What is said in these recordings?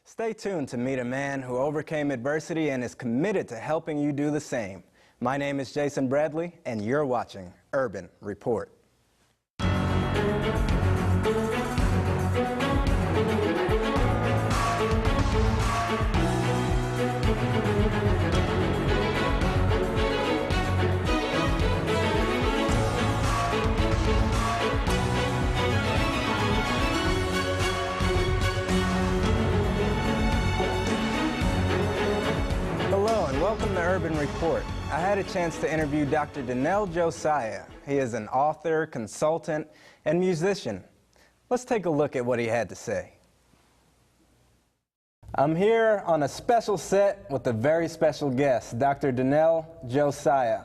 Stay tuned to meet a man who overcame adversity and is committed to helping you do the same. My name is Jason Bradley, and you're watching Urban Report. Hello and welcome to Urban Report. I had a chance to interview Dr. Donnell Josiah. He is an author, consultant, and musician. Let's take a look at what he had to say. I'm here on a special set with a very special guest, Dr. Donnell Josiah.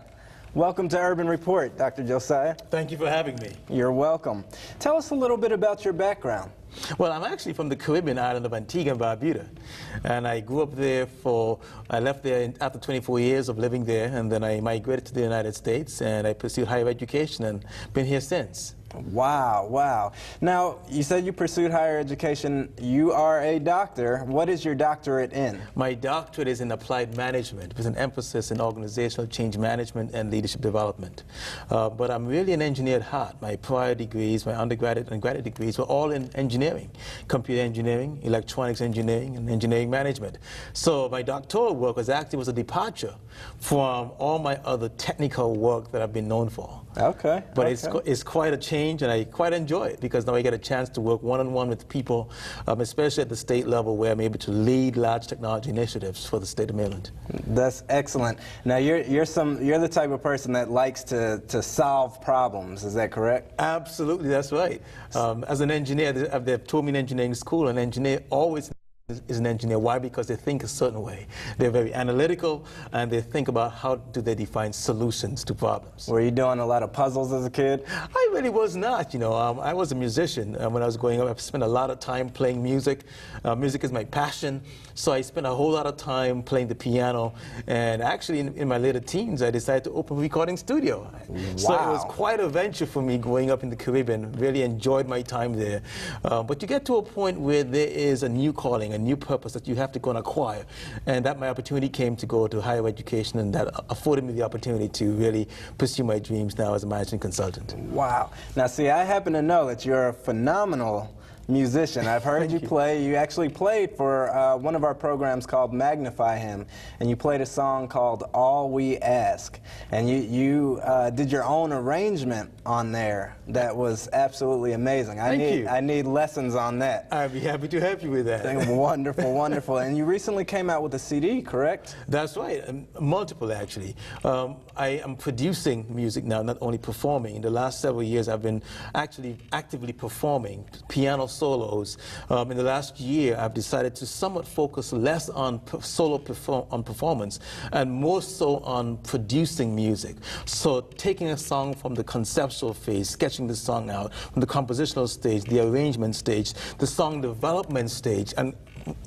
Welcome to Urban Report, Dr. Josiah. Thank you for having me. You're welcome. Tell us a little bit about your background. Well, I'm actually from the Caribbean island of Antigua and Barbuda. And I grew up there I left there after 24 years of living there, and then I migrated to the United States, and I pursued higher education and been here since. Wow, wow. Now, you said you pursued higher education. You are a doctor. What is your doctorate in? My doctorate is in applied management with an emphasis in organizational change management and leadership development. But I'm really an engineer at heart. My prior degrees, my undergraduate and graduate degrees were all in engineering, computer engineering, electronics engineering, and engineering management. So my doctoral work was a departure from all my other technical work that I've been known for. Okay. But it's quite a change, and I quite enjoy it because now I get a chance to work one-on-one with people, especially at the state level, where I'm able to lead large technology initiatives for the state of Maryland. That's excellent. Now you're the type of person that likes to solve problems. Is that correct? Absolutely, that's right. As an engineer, they've told me in engineering school, an engineer always is an engineer. Why? Because they think a certain way. They're very analytical, and they think about how do they define solutions to problems. Were you doing a lot of puzzles as a kid? I really was not. You know, I was a musician. When I was growing up, I spent a lot of time playing music. Music is my passion, so I spent a whole lot of time playing the piano. And actually, in my later teens, I decided to open a recording studio. Wow. So it was quite a venture for me growing up in the Caribbean. Really enjoyed my time there. But you get to a point where there is a new calling, a new purpose that you have to go and acquire, and that my opportunity came to go to higher education, and that afforded me the opportunity to really pursue my dreams now as a management consultant. Wow. Now see, I happen to know that you're a phenomenal musician. I've heard you play. You actually played for one of our programs called Magnify Him, and you played a song called All We Ask, and you did your own arrangement on there that was absolutely amazing. I need lessons on that. I'd be happy to help you with that. Wonderful, wonderful. And you recently came out with a CD, correct? That's right, multiple actually. I am producing music now, not only performing. In the last several years, I've been actually actively performing piano solos. In the last year, I've decided to somewhat focus less on performance and more so on producing music. So taking a song from the conceptual phase, sketching the song out, from the compositional stage, the arrangement stage, the song development stage, and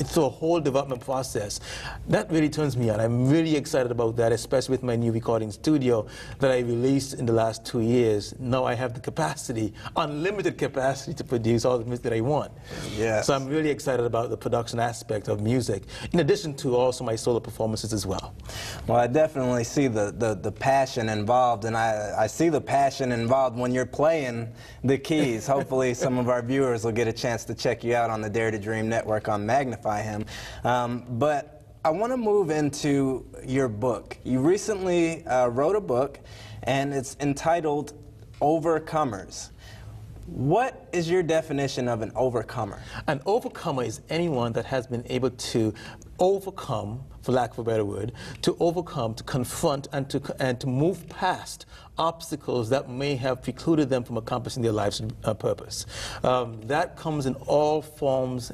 through a whole development process. That really turns me on. I'm really excited about that, especially with my new recording studio that I released in the last 2 years. Now I have the capacity, unlimited capacity, to produce all the music that I want. Yes. So I'm really excited about the production aspect of music, in addition to also my solo performances as well. Well, I definitely see the passion involved, and I see the passion involved when you're playing the keys. Hopefully some of our viewers will get a chance to check you out on the Dare to Dream Network on Magnify Him. But I want to move into your book. You recently wrote a book, and it's entitled Overcomers. What is your definition of an overcomer? An overcomer is anyone that has been able to overcome, for lack of a better word, to overcome, to confront, and to move past obstacles that may have precluded them from accomplishing their life's purpose. That comes in all forms,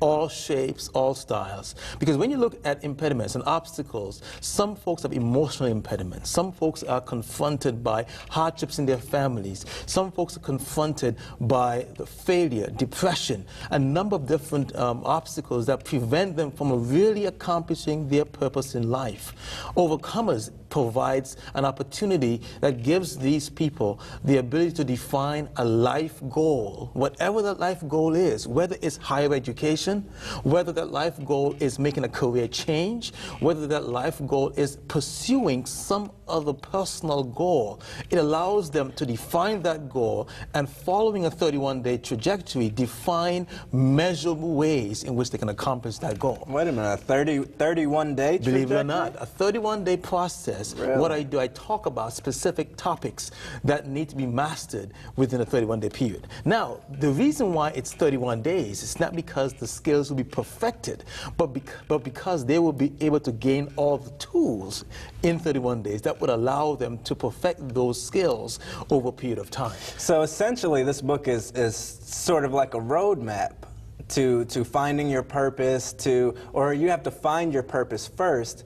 all shapes, all styles. Because when you look at impediments and obstacles, some folks have emotional impediments. Some folks are confronted by hardships in their families. Some folks are confronted by the failure, depression, a number of different obstacles that prevent them from a real really accomplishing their purpose in life. Overcomers provides an opportunity that gives these people the ability to define a life goal, whatever that life goal is, whether it's higher education, whether that life goal is making a career change, whether that life goal is pursuing some other personal goal. It allows them to define that goal and, following a 31-day trajectory, define measurable ways in which they can accomplish that goal. Wait a minute, a 31-day trajectory? Believe it or not, a 31-day process. Really? What I do, I talk about specific topics that need to be mastered within a 31-day period. Now, the reason why it's 31 days is not because the skills will be perfected, but because they will be able to gain all the tools in 31 days that would allow them to perfect those skills over a period of time. So essentially, this book is sort of like a roadmap to finding your purpose, or you have to find your purpose first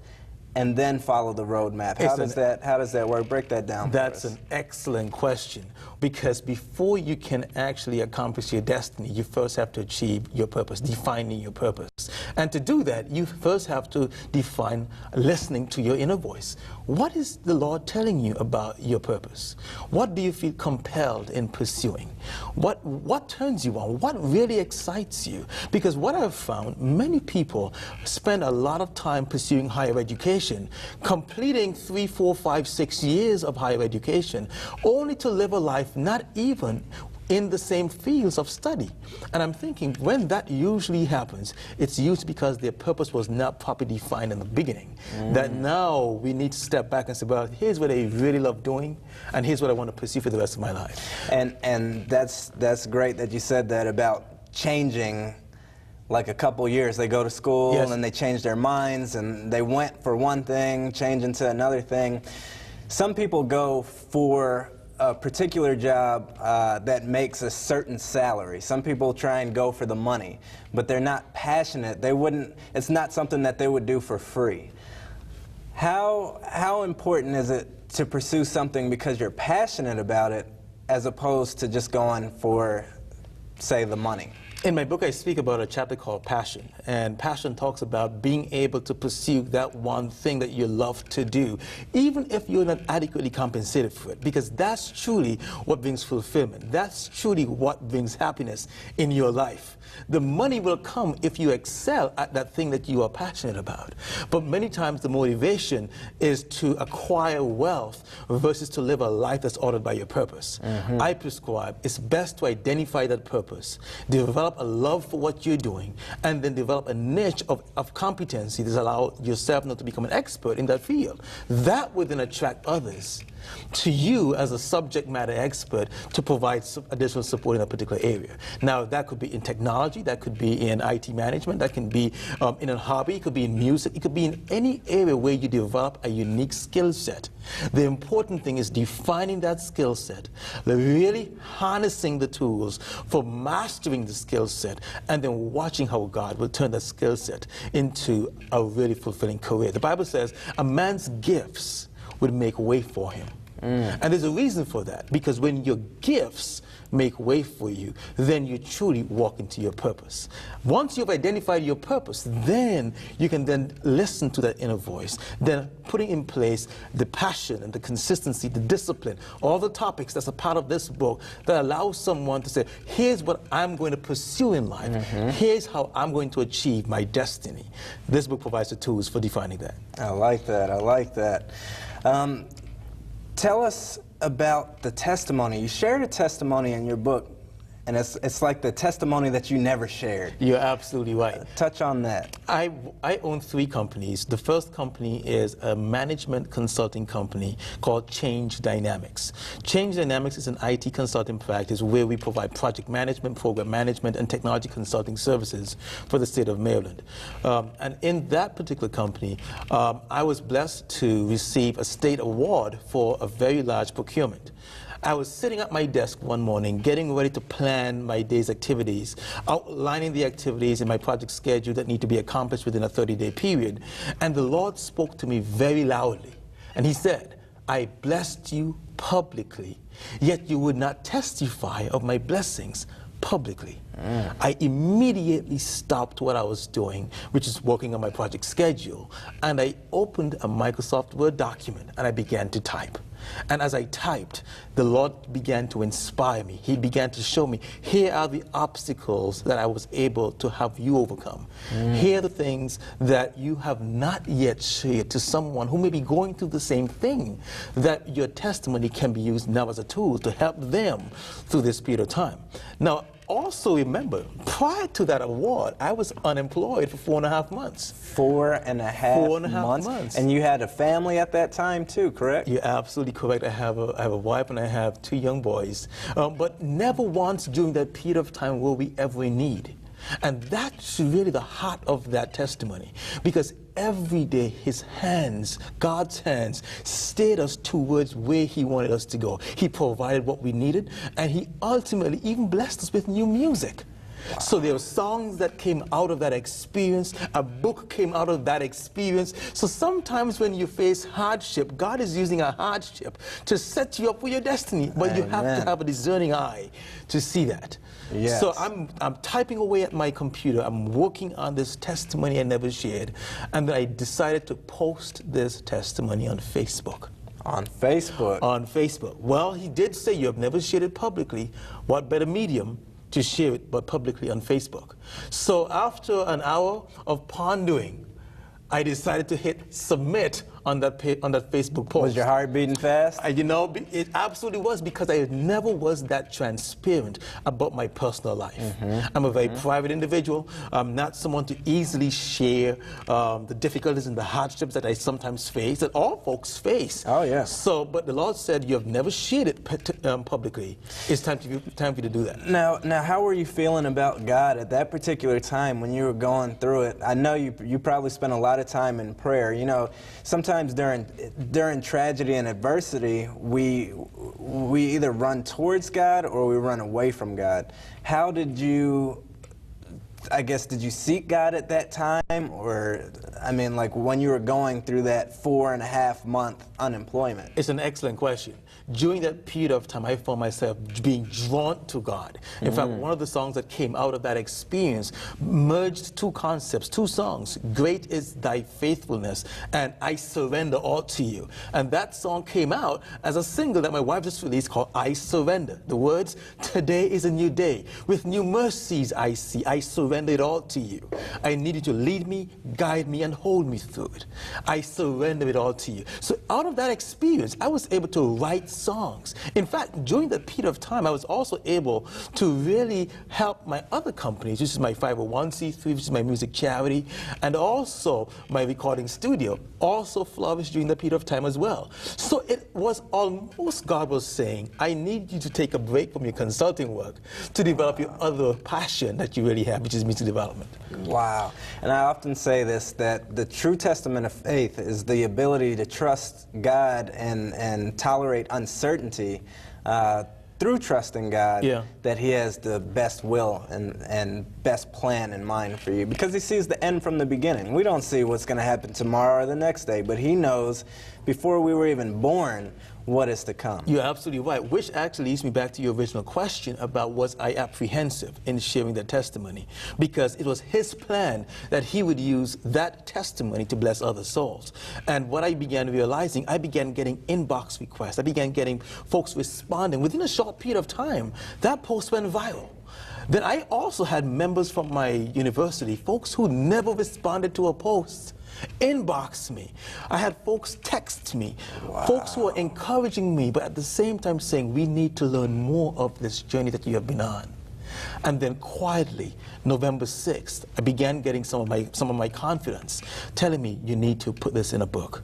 and then follow the roadmap. How does that work? Break that down. That's an excellent question, because before you can actually accomplish your destiny, you first have to achieve your purpose, defining your purpose. And to do that, you first have to define listening to your inner voice. What is the Lord telling you about your purpose? What do you feel compelled in pursuing? What turns you on? What really excites you? Because what I've found, many people spend a lot of time pursuing higher education, completing 3, 4, 5, 6 years of higher education, only to live a life not even in the same fields of study. And I'm thinking, when that usually happens, it's usually because their purpose was not properly defined in the beginning. That now we need to step back and say, well, here's what I really love doing, and here's what I want to pursue for the rest of my life. And that's great that you said that about changing. Like a couple years, they go to school, yes, and they change their minds, and they went for one thing, change into another thing. Some people go for a particular job that makes a certain salary. Some people try and go for the money, but they're not passionate. It's not something that they would do for free. How important is it to pursue something because you're passionate about it, as opposed to just going for, say, the money? In my book, I speak about a chapter called Passion, and passion talks about being able to pursue that one thing that you love to do, even if you're not adequately compensated for it, because that's truly what brings fulfillment. That's truly what brings happiness in your life. The money will come if you excel at that thing that you are passionate about. But many times the motivation is to acquire wealth versus to live a life that's ordered by your purpose. I prescribe it's best to identify that purpose, develop a love for what you're doing, and then develop a niche of competency that allows yourself not to become an expert in that field. That would then attract others to you as a subject matter expert to provide additional support in a particular area. Now, that could be in technology, that could be in IT management, that can be in a hobby, it could be in music, it could be in any area where you develop a unique skill set. The important thing is defining that skill set, really harnessing the tools for mastering the skill set, and then watching how God will turn that skill set into a really fulfilling career. The Bible says a man's gifts would make way for him. And there's a reason for that, because when your gifts make way for you, then you truly walk into your purpose. Once you've identified your purpose, then you can then listen to that inner voice, then putting in place the passion and the consistency, the discipline, all the topics that's a part of this book that allows someone to say, here's what I'm going to pursue in life. Here's how I'm going to achieve my destiny. This book provides the tools for defining that. I like that. I like that. Tell us about the testimony. You shared a testimony in your book, and it's like the testimony that you never shared. You're absolutely right. Touch on that. I own 3 companies. The first company is a management consulting company called Change Dynamics. Change Dynamics is an IT consulting practice where we provide project management, program management, and technology consulting services for the state of Maryland. And in that particular company, I was blessed to receive a state award for a very large procurement. I was sitting at my desk one morning, getting ready to plan my day's activities, outlining the activities in my project schedule that need to be accomplished within a 30-day period. And the Lord spoke to me very loudly. And he said, I blessed you publicly, yet you would not testify of my blessings publicly. I immediately stopped what I was doing, which is working on my project schedule, and I opened a Microsoft Word document and I began to type. And as I typed, the Lord began to inspire me. He began to show me, here are the obstacles that I was able to have you overcome. Here are the things that you have not yet shared to someone who may be going through the same thing, that your testimony can be used now as a tool to help them through this period of time. Now, also remember, prior to that award, I was unemployed for 4.5 months. 4.5 months? And you had a family at that time too, correct? You're absolutely correct. I have a wife and I have 2 young boys. But never once during that period of time were we ever in need. And that's really the heart of that testimony. Because every day his hands, God's hands, steered us towards where he wanted us to go. He provided what we needed, and he ultimately even blessed us with new music. Wow. So there were songs that came out of that experience. A book came out of that experience. So sometimes when you face hardship, God is using a hardship to set you up for your destiny. But you have to have a discerning eye to see that. Yes. So I'm typing away at my computer. I'm working on this testimony I never shared. And then I decided to post this testimony on Facebook. On Facebook? On Facebook. Well, he did say you have never shared it publicly. What better medium to share it but publicly on Facebook? So after an hour of pondering, I decided to hit submit on that Facebook post. Was your heart beating fast? You know, it absolutely was, because I never was that transparent about my personal life. I'm a very private individual. I'm not someone to easily share the difficulties and the hardships that I sometimes face, that all folks face. Oh, yeah. So, but the Lord said, you have never shared it publicly. It's time for you to do that. Now, how were you feeling about God at that particular time when you were going through it? I know you probably spent a lot of time in prayer. You know, sometimes during tragedy and adversity, we either run towards God or we run away from God. How did you, I guess, did you seek God at that time? Or, I mean, like when you were going through that 4.5 month unemployment? It's an excellent question. During that period of time, I found myself being drawn to God. In fact, one of the songs that came out of that experience merged 2 concepts, 2 songs. Great is thy faithfulness, and I surrender all to you. And that song came out as a single that my wife just released called I Surrender. The words, today is a new day. With new mercies I see. I surrender it all to you. I need you to lead me, guide me, and hold me through it. I surrender it all to you. So out of that experience, I was able to write songs. In fact, during that period of time, I was also able to really help my other companies, which is my 501c3, which is my music charity, and also my recording studio, also flourished during that period of time as well. So it was almost God was saying, I need you to take a break from your consulting work to develop your other passion that you really have, which is music development. Wow. And I often say this, that the true testament of faith is the ability to trust God and tolerate uncertainty through trusting God, that he has the best will and best plan in mind for you, because he sees the end from the beginning. We don't see what's going to happen tomorrow or the next day, but he knows before we were even born what is to come. You're absolutely right, which actually leads me back to your original question about was I apprehensive in sharing that testimony, because it was his plan that he would use that testimony to bless other souls. And what I began realizing, I began getting inbox requests. I began getting folks responding. Within a short period of time, that post went viral. Then I also had members from my university, folks who never responded to a post, inbox me. I had folks text me, folks who are encouraging me, but at the same time saying, we need to learn more of this journey that you have been on. And then quietly, November 6th, I began getting some of my confidence, telling me, you need to put this in a book.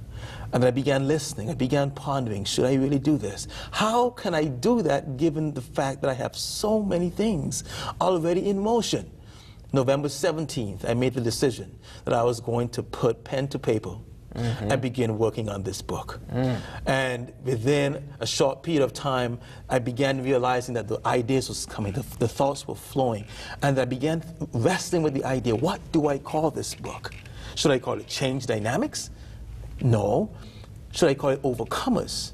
And I began listening, I began pondering, should I really do this? How can I do that given the fact that I have so many things already in motion? November 17th, I made the decision that I was going to put pen to paper and begin working on this book. And within a short period of time, I began realizing that the ideas was coming, the thoughts were flowing. And I began wrestling with the idea, what do I call this book? Should I call it Change Dynamics? No. Should I call it Overcomers?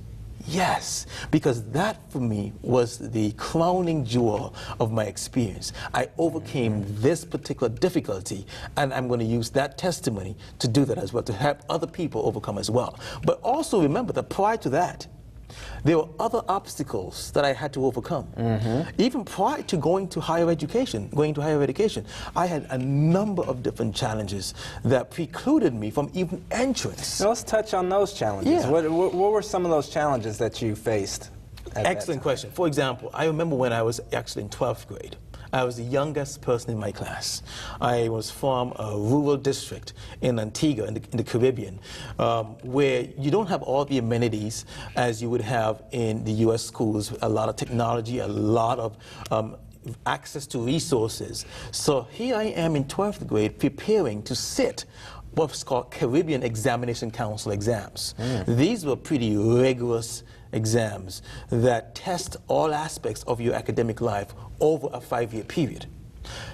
Yes, because that for me was the crowning jewel of my experience. I overcame this particular difficulty, and I'm going to use that testimony to do that as well, to help other people overcome as well. But also remember that prior to that, there were other obstacles that I had to overcome. Even prior to going to higher education, I had a number of different challenges that precluded me from even entrance. So let's touch on those challenges. Yeah. What were some of those challenges that you faced? Excellent question. For example, I remember when I was actually in 12th grade. I was the youngest person in my class. I was from a rural district in Antigua, in the Caribbean, where you don't have all the amenities as you would have in the U.S. schools, a lot of technology, a lot of access to resources. So here I am in 12th grade preparing to sit what's called Caribbean Examination Council exams. These were pretty rigorous exams that test all aspects of your academic life over a 5-year period.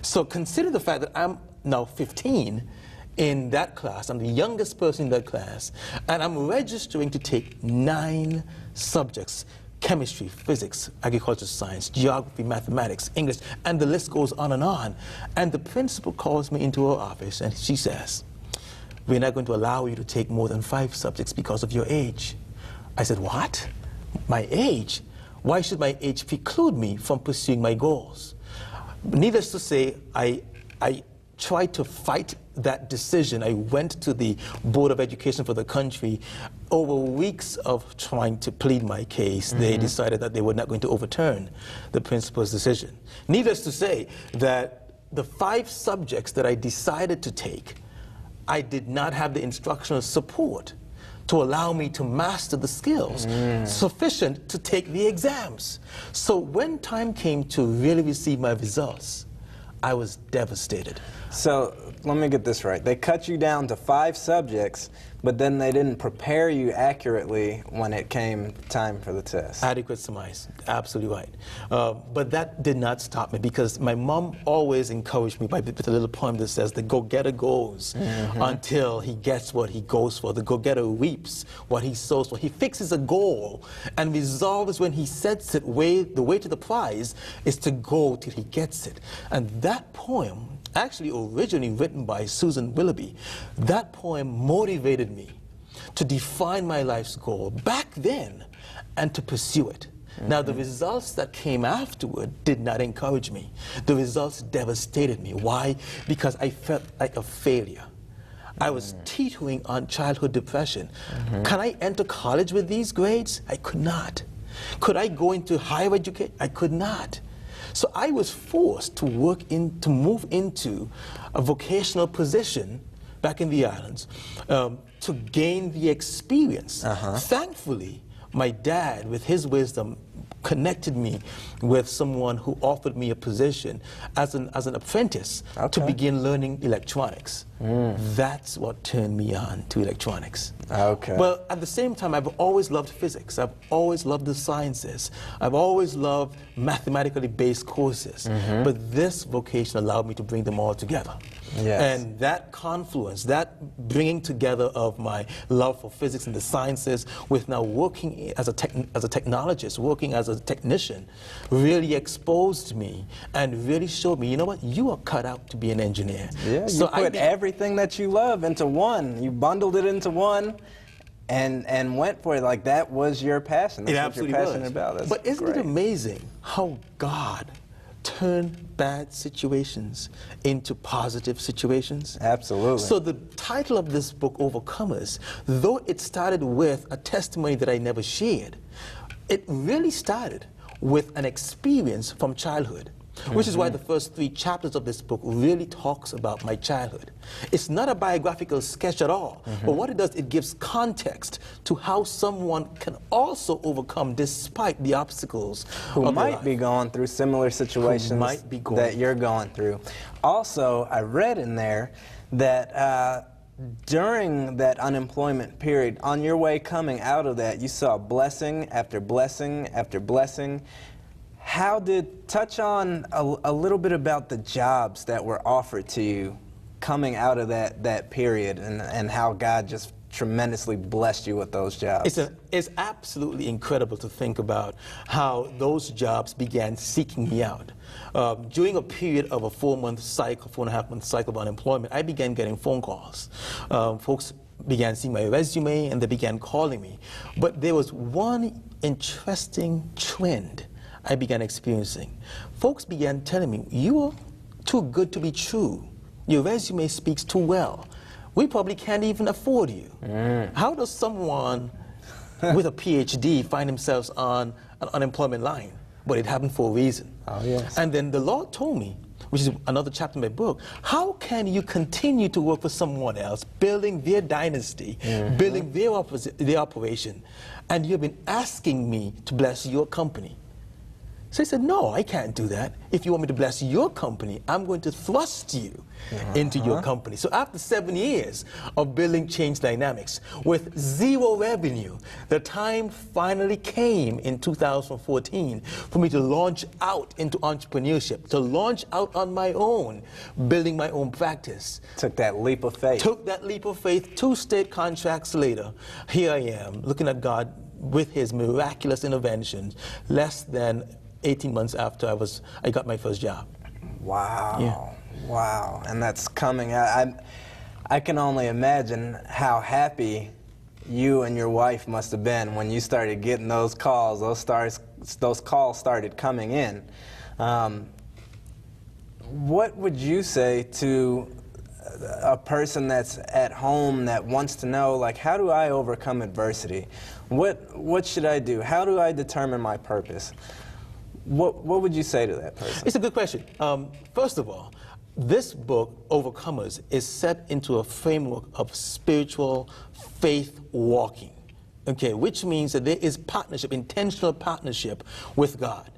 So consider the fact that I'm now 15 in that class. I'm the youngest person in that class, and I'm registering to take 9 subjects: chemistry, physics, agricultural science, geography, mathematics, English, and the list goes on and on. And the principal calls me into her office and she says, "We're not going to allow you to take more than 5 subjects because of your age." I said, "What? My age? Why should my age preclude me from pursuing my goals?" Needless to say, I tried to fight that decision. I went to the Board of Education for the country. Over weeks of trying to plead my case, they decided that they were not going to overturn the principal's decision. Needless to say that the 5 subjects that I decided to take, I did not have the instructional support to allow me to master the skills sufficient to take the exams. So when time came to really receive my results, I was devastated. So let me get this right. They cut you down to 5 subjects, but then they didn't prepare you accurately when it came time for the test. Adequate surmise, absolutely right. But that did not stop me, because my mom always encouraged me with a little poem that says, "The go-getter goes until he gets what he goes for. The go-getter reaps what he sows for. He fixes a goal and resolves when he sets it. The way to the prize is to go till he gets it." And that poem, actually originally written by Susan Willoughby, that poem motivated me to define my life's goal back then and to pursue it. Now, the results that came afterward did not encourage me. The results devastated me. Why? Because I felt like a failure. I was teetering on childhood depression. Can I enter college with these grades? I could not. Could I go into higher education? I could not. So I was forced to move into a vocational position back in the islands to gain the experience. Thankfully, my dad, with his wisdom, connected me with someone who offered me a position as an apprentice to begin learning electronics. That's what turned me on to electronics. Well, at the same time, I've always loved physics. I've always loved the sciences. I've always loved mathematically based courses. But this vocation allowed me to bring them all together. And that confluence, that bringing together of my love for physics and the sciences with now working as a technologist, working as a technician, really exposed me and really showed me, you know what, you are cut out to be an engineer. So you put everything that you love into one. You bundled it into one and went for it. Like, that was your passion. That's what you're passionate about. That's But isn't great. it amazing how God turned bad situations into positive situations? Absolutely. So the title of this book, Overcomers, though it started with a testimony that I never shared, it really started with an experience from childhood, which is why the first 3 chapters of this book really talks about my childhood. It's not a biographical sketch at all, but what it does, it gives context to how someone can also overcome despite the obstacles who might be going through similar situations that you're going through. Also, I read in there that during that unemployment period, on your way coming out of that, you saw blessing after blessing after blessing. Touch on a little bit about the jobs that were offered to you coming out of that period, and how God just tremendously blessed you with those jobs. It's absolutely incredible to think about how those jobs began seeking me out. During a period of a 4-month cycle, 4.5-month cycle of unemployment, I began getting phone calls. Folks began seeing my resume and they began calling me. But there was one interesting trend I began experiencing. Folks began telling me, "You are too good to be true. Your resume speaks too well. We probably can't even afford you." How does someone with a PhD find themselves on an unemployment line? But it happened for a reason. Oh, yes. And then the Lord told me, which is another chapter in my book, how can you continue to work for someone else, building their dynasty, building their operation, and you've been asking me to bless your company? So he said, "No, I can't do that. If you want me to bless your company, I'm going to thrust you into your company." So after 7 years of building Change Dynamics with 0 revenue, the time finally came in 2014 for me to launch out into entrepreneurship, to launch out on my own, building my own practice. Took that leap of faith. Took that leap of faith. 2 state contracts later, here I am, looking at God with his miraculous interventions, less than 18 months after I got my first job. Wow. Yeah. Wow. And that's coming. I can only imagine how happy you and your wife must have been when you started getting those calls. Those calls started coming in. What would you say to a person that's at home that wants to know, like, how do I overcome adversity? What should I do? How do I determine my purpose? What would you say to that person? It's a good question. First of all, this book, Overcomers, is set into a framework of spiritual faith walking, okay, which means that there is partnership, intentional partnership with God,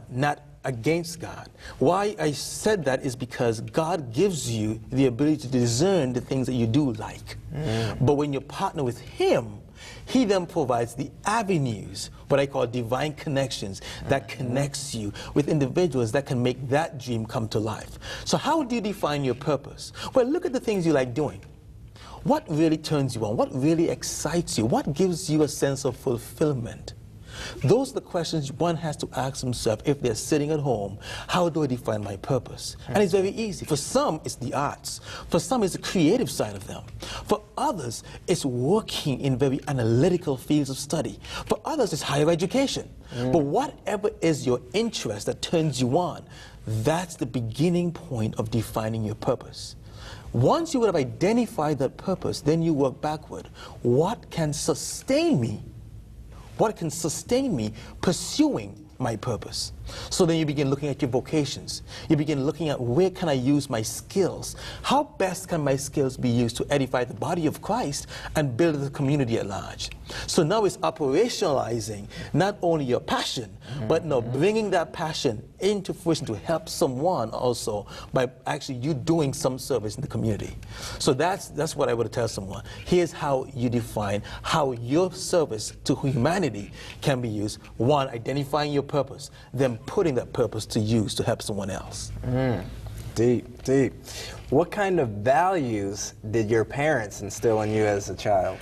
not against God. Why I said that is because God gives you the ability to discern the things that you do like. But when you partner with Him, He then provides the avenues, what I call divine connections, that connects you with individuals that can make that dream come to life. So how do you define your purpose? Well, look at the things you like doing. What really turns you on? What really excites you? What gives you a sense of fulfillment? Those are the questions one has to ask himself if they're sitting at home. How do I define my purpose? And it's very easy. For some, it's the arts. For some, it's the creative side of them. For others, it's working in very analytical fields of study. For others, it's higher education. But whatever is your interest that turns you on, that's the beginning point of defining your purpose. Once you would have identified that purpose, then you work backward. What can sustain me? What can sustain me pursuing my purpose? So then you begin looking at your vocations. You begin looking at where can I use my skills? How best can my skills be used to edify the body of Christ and build the community at large? So now it's operationalizing not only your passion, but now bringing that passion into fruition to help someone also by actually you doing some service in the community. So that's what I would tell someone. Here's how you define how your service to humanity can be used. 1, identifying your purpose, then putting that purpose to use to help someone else. Deep, deep. What kind of values did your parents instill in you as a child?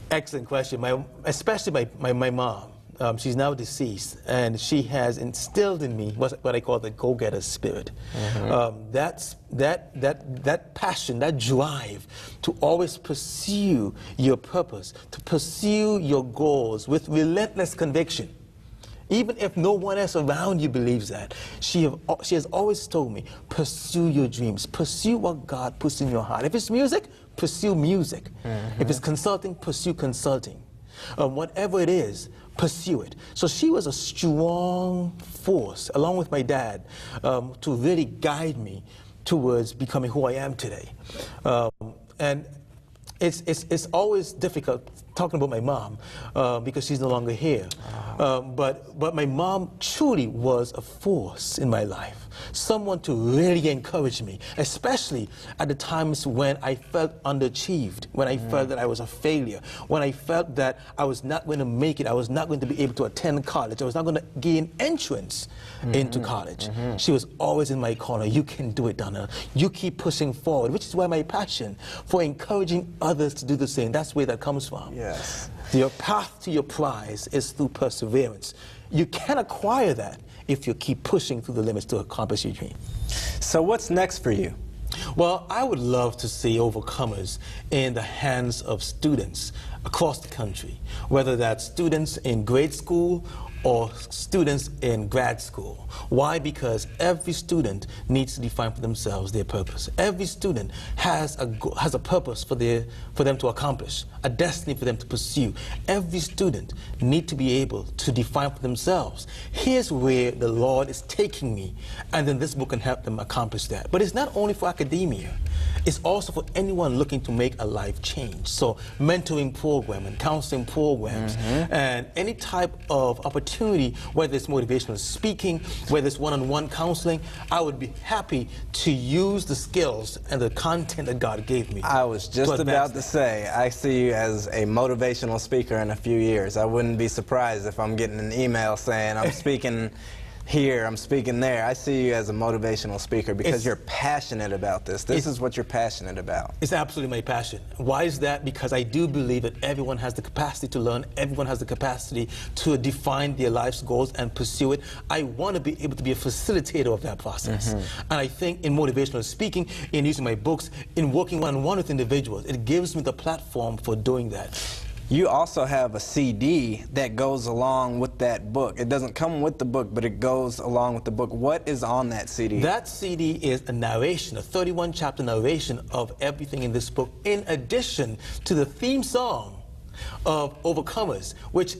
Excellent question. Especially my mom. She's now deceased, and she has instilled in me what I call the go-getter spirit. That passion, that drive to always pursue your purpose, to pursue your goals with relentless conviction. Even if no one else around you believes that, she has always told me, pursue your dreams, pursue what God puts in your heart. If it's music, pursue music. If it's consulting, pursue consulting. Whatever it is, pursue it. So she was a strong force, along with my dad, to really guide me towards becoming who I am today. And it's always difficult talking about my mom because she's no longer here. But my mom truly was a force in my life, someone to really encourage me, especially at the times when I felt underachieved, when I felt that I was a failure, when I felt that I was not going to make it, I was not going to be able to attend college, I was not going to gain entrance into college. She was always in my corner. You can do it, Donna. You keep pushing forward, which is why my passion for encouraging others to do the same, that's where that comes from. Yes. Your path to your prize is through perseverance. You can acquire that if you keep pushing through the limits to accomplish your dream. So what's next for you? Well, I would love to see overcomers in the hands of students across the country, whether that's students in grade school or students in grad school. Why? Because every student needs to define for themselves their purpose. Every student has a purpose for them to accomplish, a destiny for them to pursue. Every student needs to be able to define for themselves, here's where the Lord is taking me, and then this book can help them accomplish that. But it's not only for academia. It's also for anyone looking to make a life change. So mentoring program and counseling programs and any type of opportunity, whether it's motivational speaking, whether it's one-on-one counseling, I would be happy to use the skills and the content that God gave me. I was just about to say, I see you as a motivational speaker in a few years. I wouldn't be surprised if I'm getting an email saying I'm speaking here, I'm speaking there. I see you as a motivational speaker because you're passionate about this. This is what you're passionate about. It's absolutely my passion. Why is that? Because I do believe that everyone has the capacity to learn, everyone has the capacity to define their life's goals and pursue it. I want to be able to be a facilitator of that process. And I think in motivational speaking, in using my books, in working one-on-one with individuals, it gives me the platform for doing that. You also have a CD that goes along with that book. It doesn't come with the book, but it goes along with the book. What is on that CD? That CD is a narration, a 31-chapter narration of everything in this book, in addition to the theme song of Overcomers, which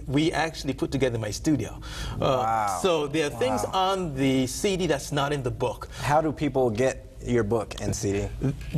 we actually put together in my studio. So there are things on the CD that's not in the book. How do people get your book and CD?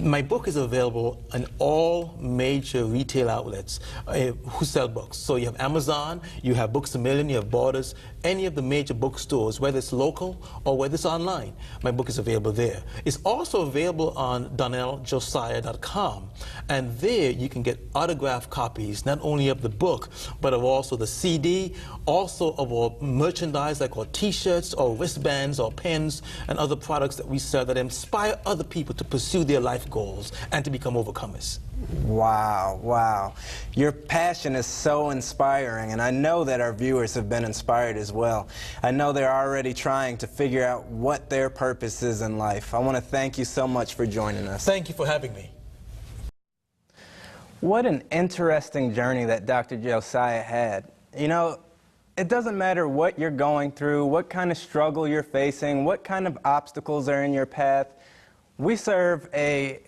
My book is available in all major retail outlets who sell books. So you have Amazon, you have Books A Million, you have Borders, any of the major bookstores, whether it's local or whether it's online. My book is available there. It's also available on DonnellJosiah.com, and there you can get autographed copies, not only of the book, but of also the CD, also of our merchandise like our t-shirts or wristbands or pens and other products that we sell that inspire other people to pursue their life goals and to become overcomers. Wow, wow. Your passion is so inspiring, and I know that our viewers have been inspired as well. I know they're already trying to figure out what their purpose is in life. I want to thank you so much for joining us. Thank you for having me. What an interesting journey that Dr. Josiah had. You know, it doesn't matter what you're going through, what kind of struggle you're facing, what kind of obstacles are in your path. We serve a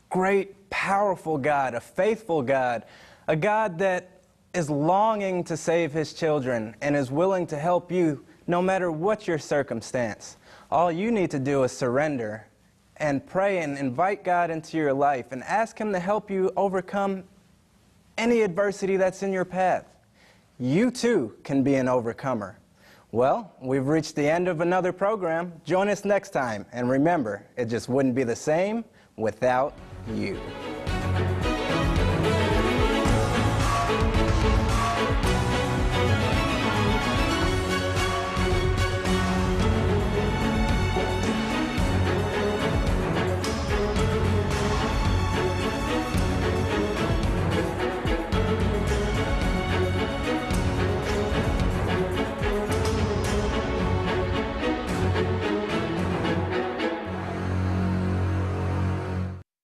great, powerful God, a faithful God, a God that is longing to save His children and is willing to help you no matter what your circumstance. All you need to do is surrender and pray and invite God into your life and ask Him to help you overcome any adversity that's in your path. You too can be an overcomer. Well, we've reached the end of another program. Join us next time, and remember, it just wouldn't be the same without you.